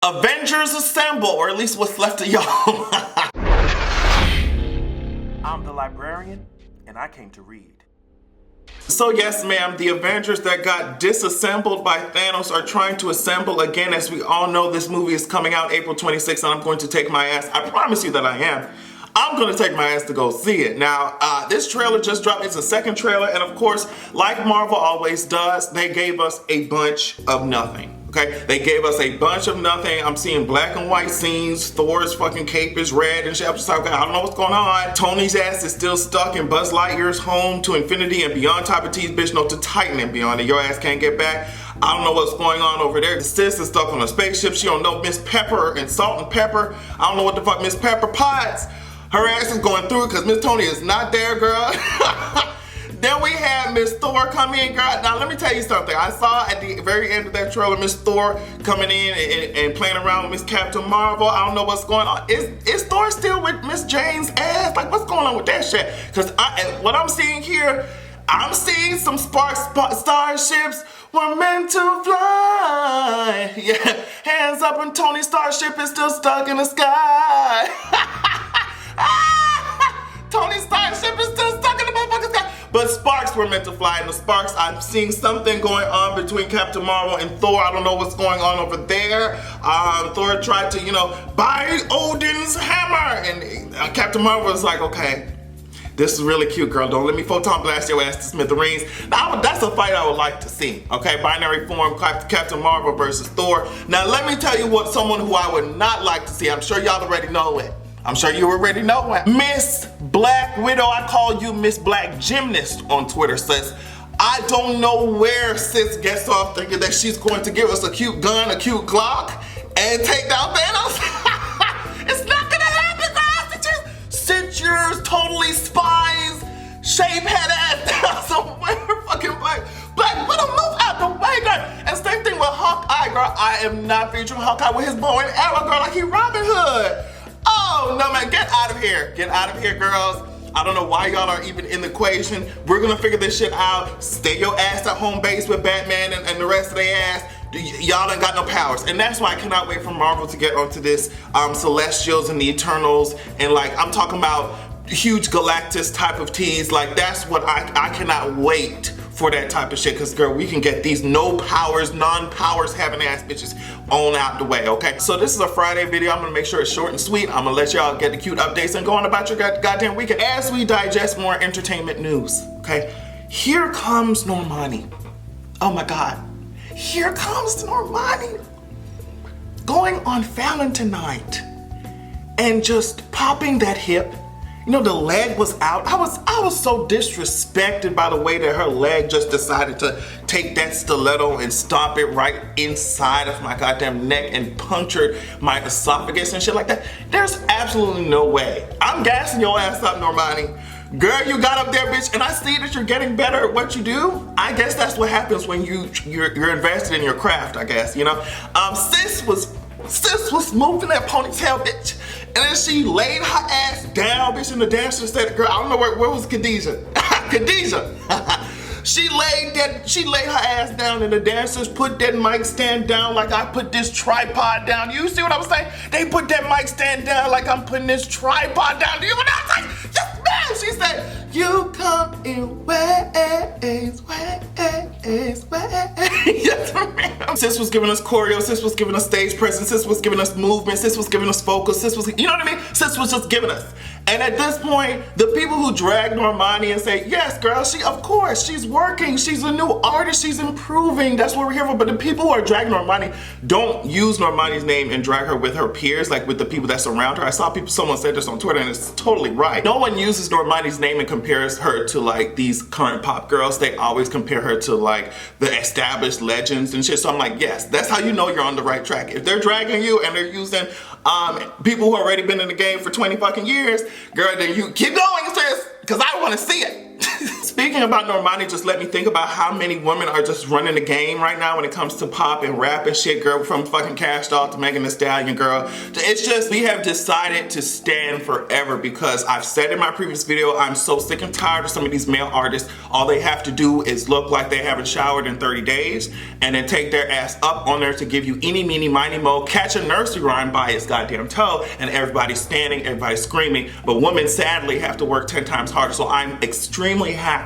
Avengers assemble, or at least what's left of y'all. I'm the librarian, and I came to read. So yes, ma'am, the Avengers that got disassembled by Thanos are trying to assemble again. As we all know, this movie is coming out April 26th, and I'm going to take my ass. I promise you that I am. I'm going to take my ass to go see it. Now, this trailer just dropped. It's a second trailer, and of course, like Marvel always does, they gave us a bunch of nothing. Okay, they gave us a bunch of nothing. I'm seeing black and white scenes. Thor's fucking cape is red and shit. I'm just like, okay, I don't know what's going on. Tony's ass is still stuck in Buzz Lightyear's home to infinity and beyond type of tease, bitch. No, to Titan and beyond. And your ass can't get back. I don't know what's going on over there. The sis is stuck on a spaceship. She don't know Miss Pepper and Salt and Pepper. I don't know what the fuck Miss Pepper Potts. Her ass is going through it because Miss Tony is not there, girl. Then we had Miss Thor come in, girl. Now let me tell you something. I saw at the very end of that trailer Miss Thor coming in and playing around with Miss Captain Marvel. I don't know what's going on. Is Thor still with Miss Jane's ass? Like, what's going on with that shit? Because what I'm seeing here, I'm seeing some starships were meant to fly. Yeah, hands up and Tony's starship is still stuck in the sky. Tony's starship is still stuck in the motherfucking sky. But sparks were meant to fly, and the sparks, I'm seeing something going on between Captain Marvel and Thor. I don't know what's going on over there. Thor tried to, buy Odin's hammer, and Captain Marvel was like, okay, this is really cute, girl. Don't let me photon blast your ass to smithereens. Now, that's a fight I would like to see, okay? Binary form, Captain Marvel versus Thor. Now, let me tell you someone who I would not like to see. I'm sure y'all already know it. I'm sure you already know it. Miss Black Widow, I call you Miss Black Gymnast on Twitter, sis. I don't know where sis gets off thinking that she's going to give us a cute gun, a cute Glock, and take down Thanos. It's not gonna happen, girl. Sit yours, totally spies, shape head ass down somewhere. Fucking Black Widow, move out the way, girl. And same thing with Hawkeye, girl. I am not featuring Hawkeye with his bow and arrow, girl, like he Robin Hood. Oh, no, man, get out of here. Get out of here, girls. I don't know why y'all are even in the equation. We're gonna figure this shit out. Stay your ass at home base with Batman and the rest of their ass. Y'all ain't got no powers. And that's why I cannot wait for Marvel to get onto this Celestials and the Eternals. And like, I'm talking about huge Galactus type of tease. Like, that's what I cannot wait for that type of shit, because girl, we can get these no powers, non-powers having ass bitches on out the way, okay? So this is a Friday video. I'm gonna make sure it's short and sweet. I'm gonna let y'all get the cute updates and go on about your goddamn weekend as we digest more entertainment news, okay? Here comes Normani. Oh my God. Here comes Normani going on Fallon tonight and just popping that hip. The leg was out. I was so disrespected by the way that her leg just decided to take that stiletto and stomp it right inside of my goddamn neck and punctured my esophagus and shit like that. There's absolutely no way. I'm gassing your ass up, Normani. Girl, you got up there, bitch, and I see that you're getting better at what you do. I guess that's what happens when you're invested in your craft, I guess, Sis was moving that ponytail, bitch. And then she laid her ass down, bitch, and the dancer said, girl, I don't know where was Khadijah. Khadijah. She laid her ass down and the dancers put that mic stand down like I put this tripod down. You see what I'm saying? They put that mic stand down like I'm putting this tripod down. Do you know what I'm saying? Yes, ma'am. She said, you come in ways. Yes, ma'am. Sis was giving us choreo, sis was giving us stage presence, sis was giving us movement, sis was giving us focus, sis was, you know what I mean? Sis was just giving us. And at this point, the people who drag Normani and say, yes, girl, of course, she's working, she's a new artist, she's improving, that's what we're here for. But the people who are dragging Normani don't use Normani's name and drag her with her peers, like with the people that surround her. I saw someone said this on Twitter, and it's totally right. No one uses Normani's name and compares her to like these current pop girls. They always compare her to like the established legends and shit. So I'm like, yes, that's how you know you're on the right track. If they're dragging you and they're using people who already been in the game for 20 fucking years, girl, then you keep going, sis, because I want to see it. Speaking about Normani, just let me think about how many women are just running the game right now when it comes to pop and rap and shit, girl, from fucking Cash Doll to Megan Thee Stallion, girl. It's just, we have decided to stand forever because I've said in my previous video, I'm so sick and tired of some of these male artists. All they have to do is look like they haven't showered in 30 days and then take their ass up on there to give you eeny, meeny, miny, mo, catch a nursery rhyme by its goddamn toe, and everybody's standing, everybody's screaming, but women sadly have to work 10 times harder. So I'm extremely happy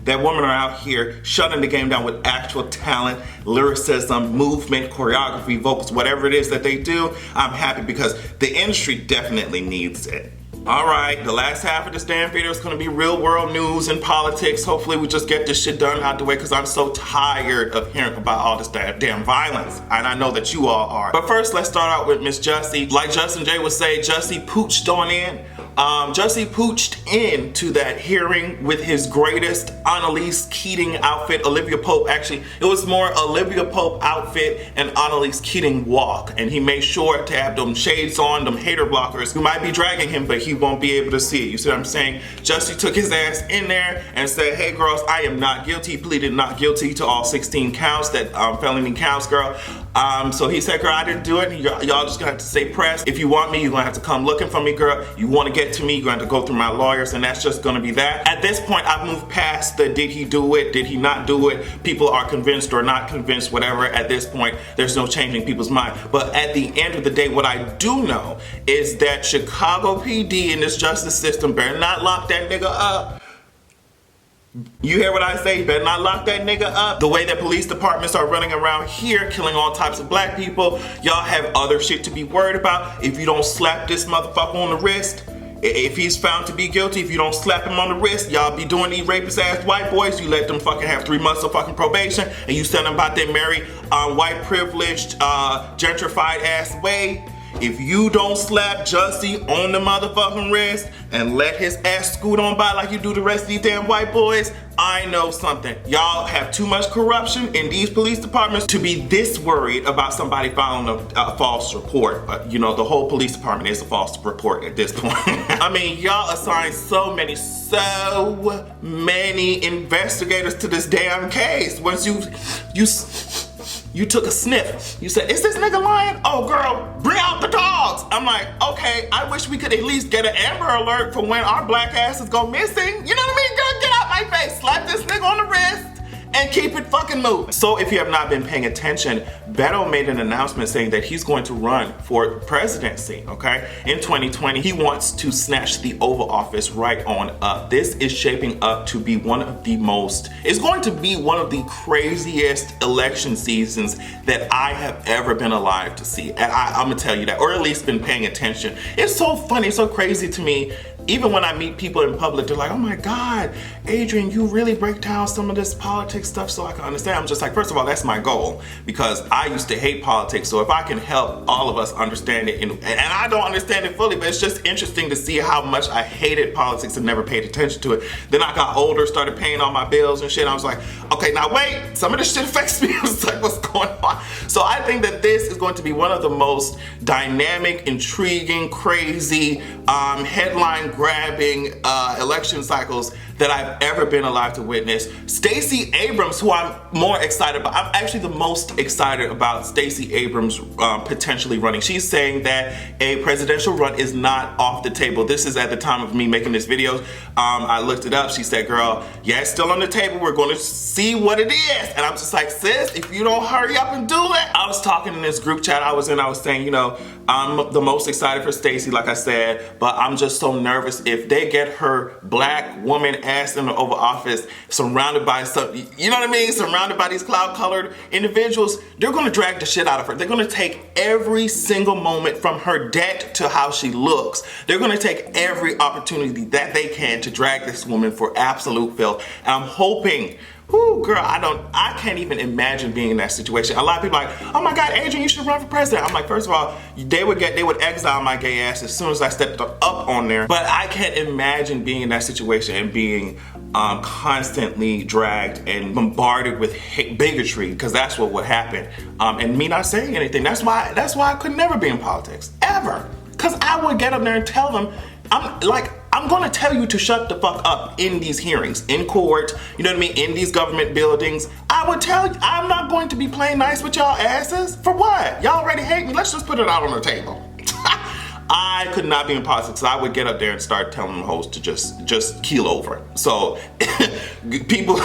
that women are out here shutting the game down with actual talent, lyricism, movement, choreography, vocals, whatever it is that they do. I'm happy because the industry definitely needs it. All right, the last half of this damn video is gonna be real world news and politics. Hopefully we just get this shit done out the way because I'm so tired of hearing about all this damn violence. And I know that you all are. But first, let's start out with Miss Jussie. Like Justin J would say, Jussie pooched on in. Jussie pooched into that hearing with his greatest Annalise Keating outfit. Olivia Pope, actually, it was more Olivia Pope outfit and Annalise Keating walk. And he made sure to have them shades on, them hater blockers who might be dragging him, but he won't be able to see it. You see what I'm saying? Jussie took his ass in there and said, hey girls, I am not guilty. He pleaded not guilty to all 16 counts, that felony counts, girl. So he said, girl, I didn't do it. Y'all just gonna have to stay pressed. If you want me, you're gonna have to come looking for me, girl. You wanna get to me, you're gonna have to go through my lawyers, and that's just gonna be that. At this point, I've moved past the did he do it, did he not do it? People are convinced or not convinced, whatever. At this point, there's no changing people's mind. But at the end of the day, what I do know is that Chicago PD and this justice system better not lock that nigga up. You hear what I say? You better not lock that nigga up. The way that police departments are running around here, killing all types of black people, y'all have other shit to be worried about. If you don't slap this motherfucker on the wrist, if he's found to be guilty, if you don't slap him on the wrist, y'all be doing these rapist ass white boys. You let them fucking have 3 months of fucking probation, and you send them about their merry, white privileged, gentrified ass way. If you don't slap Jussie on the motherfucking wrist and let his ass scoot on by like you do the rest of these damn white boys, I know something. Y'all have too much corruption in these police departments to be this worried about somebody filing a false report. But you know, the whole police department is a false report at this point. I mean, y'all assign so many investigators to this damn case. Once you took a sniff. You said, is this nigga lying? Oh girl, bring out the dogs. I'm like, okay, I wish we could at least get an Amber Alert for when our black asses go missing. You know what I mean? Girl, get out my face. Slap this nigga on the wrist and keep it fucking moving. So if you have not been paying attention, Beto made an announcement saying that he's going to run for presidency, okay? In 2020, he wants to snatch the Oval Office right on up. This is shaping up to be it's going to be one of the craziest election seasons that I have ever been alive to see. And I'm gonna tell you that, or at least been paying attention. It's so funny, it's so crazy to me. Even when I meet people in public, they're like, oh my God, Adrian, you really break down some of this politics stuff so I can understand. I'm just like, first of all, that's my goal, because I used to hate politics. So if I can help all of us understand it, and I don't understand it fully, but it's just interesting to see how much I hated politics and never paid attention to it. Then I got older, started paying all my bills and shit. I was like, okay, now wait, some of this shit affects me. I was like, what's going on? So I think that this is going to be one of the most dynamic, intriguing, crazy, headline grabbing election cycles that I've ever been alive to witness. Stacey Abrams, who I'm more excited about, I'm actually the most excited about Stacey Abrams potentially running. She's saying that a presidential run is not off the table. This is at the time of me making this video. I looked it up. She said, girl, yeah, it's still on the table. We're going to see what it is. And I'm just like, sis, if you don't hurry up and do it. I was talking in this group chat I was in, I was saying, you know, I'm the most excited for Stacey, like I said, but I'm just so nervous if they get her black woman ass in the Oval Office, surrounded by some, you know what I mean? Surrounded by these cloud-colored individuals, they're gonna drag the shit out of her. They're gonna take every single moment from her debt to how she looks. They're gonna take every opportunity that they can to drag this woman for absolute filth. And I'm hoping, ooh, girl, I can't even imagine being in that situation. A lot of people are like, oh my God, Adrian, you should run for president. I'm like, first of all, they would exile my gay ass as soon as I stepped up on there. But I can't imagine being in that situation and being constantly dragged and bombarded with bigotry, because that's what would happen. And me not saying anything. That's why I could never be in politics, ever. Because I would get up there and tell them, I'm I'm gonna tell you to shut the fuck up in these hearings, in court, you know what I mean, in these government buildings. I would tell you, I'm not going to be playing nice with y'all asses. For what? Y'all already hate me. Let's just put it out on the table. I could not be in politics, so I would get up there and start telling them hoes to just keel over. So, people,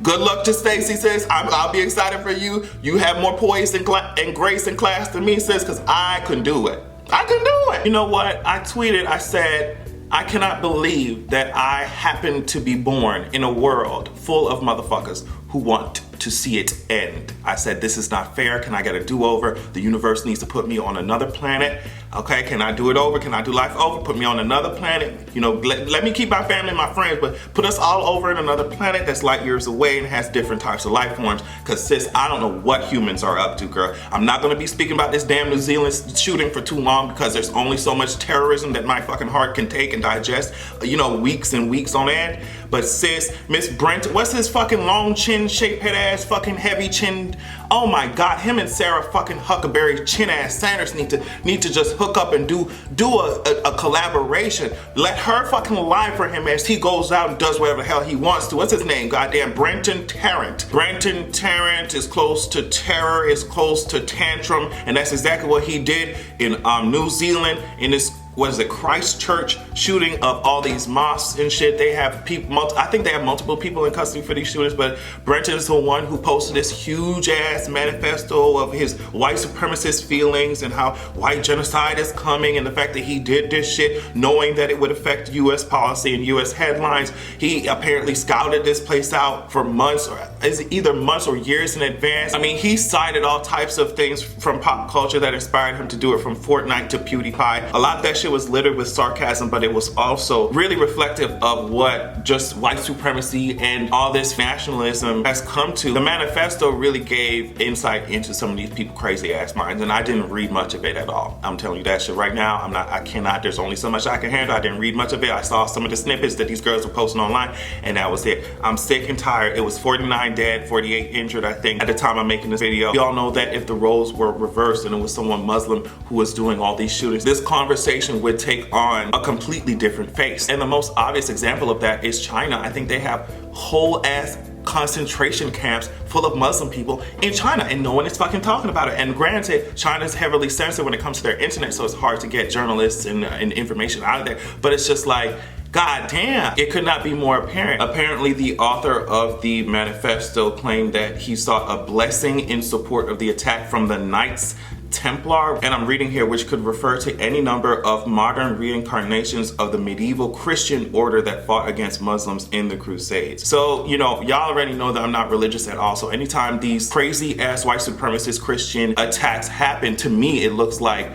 good luck to Stacey, sis. I'll be excited for you. You have more poise and grace and class than me, sis, because I couldn't do it. I couldn't do it. You know what? I tweeted, I said, I cannot believe that I happen to be born in a world full of motherfuckers who want to see it end. I said, this is not fair. Can I get a do-over? The universe needs to put me on another planet. Okay, can I do it over? Can I do life over? Put me on another planet. You know, let me keep my family and my friends, but put us all over in another planet that's light years away and has different types of life forms. Cause sis, I don't know what humans are up to, girl. I'm not gonna be speaking about this damn New Zealand shooting for too long because there's only so much terrorism that my fucking heart can take and digest, you know, weeks and weeks on end. But sis, Miss Brent, what's his fucking long chin, shaped head ass, fucking heavy chin? Oh my God, him and Sarah fucking Huckleberry chin ass Sanders need to just hook up and do a collaboration. Let her fucking lie for him as he goes out and does whatever the hell he wants to. What's his name? Goddamn Brenton Tarrant. Brenton Tarrant is close to terror, is close to tantrum, and that's exactly what he did in New Zealand in this, what is it, Christchurch shooting of all these mosques and shit. They have people, I think they have multiple people in custody for these shooters, but Brenton is the one who posted this huge ass manifesto of his white supremacist feelings and how white genocide is coming and the fact that he did this shit knowing that it would affect US policy and US headlines. He apparently scouted this place out for months, or is it either months or years in advance. I mean, he cited all types of things from pop culture that inspired him to do it, from Fortnite to PewDiePie. A lot of that shit was littered with sarcasm, but it was also really reflective of what just white supremacy and all this nationalism has come to. The manifesto really gave insight into some of these people crazy ass minds, and I didn't read much of it at all. I'm telling you that shit right now. I cannot, there's only so much I can handle. I didn't read much of it. I saw some of the snippets that these girls were posting online, and that was it. I'm sick and tired. It was 49 dead, 48 injured, I think, at the time I'm making this video. Y'all know that if the roles were reversed and it was someone Muslim who was doing all these shootings, this conversation would take on a completely different face. And the most obvious example of that is China. I think they have whole ass concentration camps full of Muslim people in China, and no one is fucking talking about it. And granted, China's heavily censored when it comes to their internet, so it's hard to get journalists and information out of there. But it's just like, God damn, it could not be more apparent. Apparently, the author of the manifesto claimed that he sought a blessing in support of the attack from the Knights Templar, and I'm reading here, which could refer to any number of modern reincarnations of the medieval Christian order that fought against Muslims in the Crusades. So, you know, y'all already know that I'm not religious at all. So anytime these crazy ass white supremacist Christian attacks happen, to me, it looks like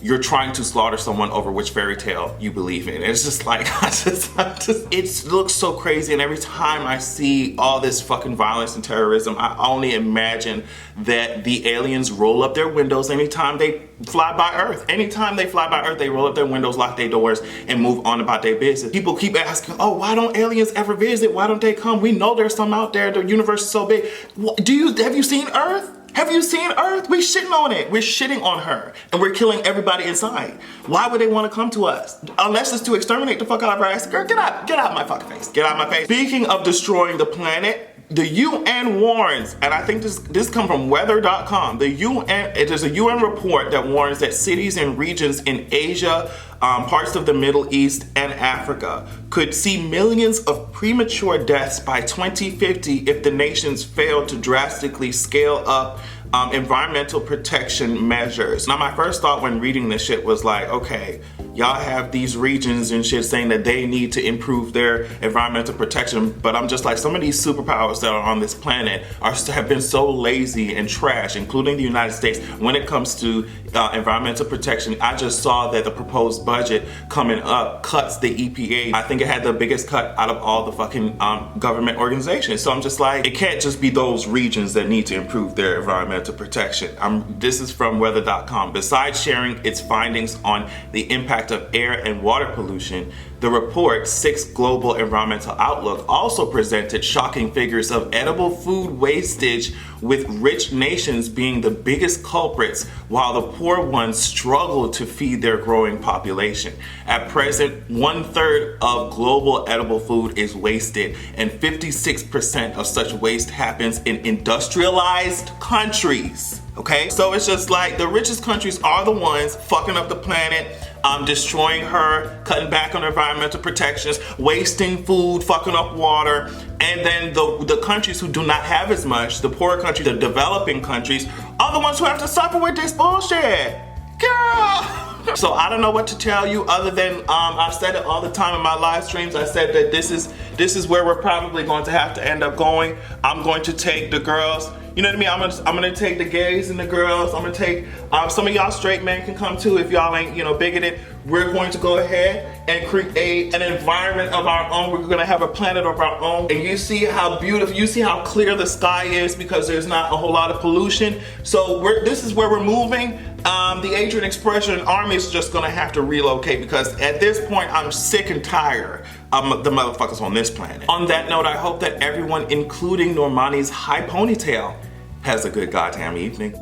you're trying to slaughter someone over which fairy tale you believe in. It's just like, it looks so crazy. And every time I see all this fucking violence and terrorism, I only imagine that the aliens roll up their windows anytime they fly by Earth. Anytime they fly by Earth, they roll up their windows, lock their doors, and move on about their business. People keep asking, oh, why don't aliens ever visit? Why don't they come? We know there's some out there. The universe is so big. Have you seen Earth? Have you seen Earth? We're shitting on it. We're shitting on her. And we're killing everybody inside. Why would they want to come to us? Unless it's to exterminate the fuck out of our ass. Girl, get out my fucking face. Get out my face. Speaking of destroying the planet, the UN warns, and I think this come from weather.com. There's a UN report that warns that cities and regions in Asia, parts of the Middle East and Africa could see millions of premature deaths by 2050 if the nations fail to drastically scale up environmental protection measures. Now, my first thought when reading this shit was like, okay, y'all have these regions and shit saying that they need to improve their environmental protection, but I'm just like, some of these superpowers that are on this planet have been so lazy and trash, including the United States, when it comes to environmental protection. I just saw that the proposed budget coming up cuts the EPA. I think it had the biggest cut out of all the fucking government organizations. So I'm just like, it can't just be those regions that need to improve their environmental protection. This is from weather.com. Besides sharing its findings on the impact impact of air and water pollution, the report, Sixth Global Environmental Outlook, also presented shocking figures of edible food wastage, with rich nations being the biggest culprits while the poor ones struggle to feed their growing population. At present, 1/3 of global edible food is wasted, and 56% of such waste happens in industrialized countries. Okay, so it's just like the richest countries are the ones fucking up the planet, destroying her, cutting back on environmental protections, wasting food, fucking up water, and then the countries who do not have as much, the poorer countries, the developing countries, are the ones who have to suffer with this bullshit. Girl! So I don't know what to tell you other than I've said it all the time in my live streams. I said that this is where we're probably going to have to end up going. I'm going to take the girls. You know what I mean? I'm gonna take the gays and the girls. I'm gonna take some of y'all straight men can come too if y'all ain't, you know, bigoted. We're going to go ahead and create an environment of our own. We're gonna have a planet of our own. And you see how beautiful, you see how clear the sky is because there's not a whole lot of pollution. So this is where we're moving. The Adrian Expression Army is just gonna have to relocate because at this point I'm sick and tired of the motherfuckers on this planet. On that note, I hope that everyone, including Normani's high ponytail, has a good goddamn evening.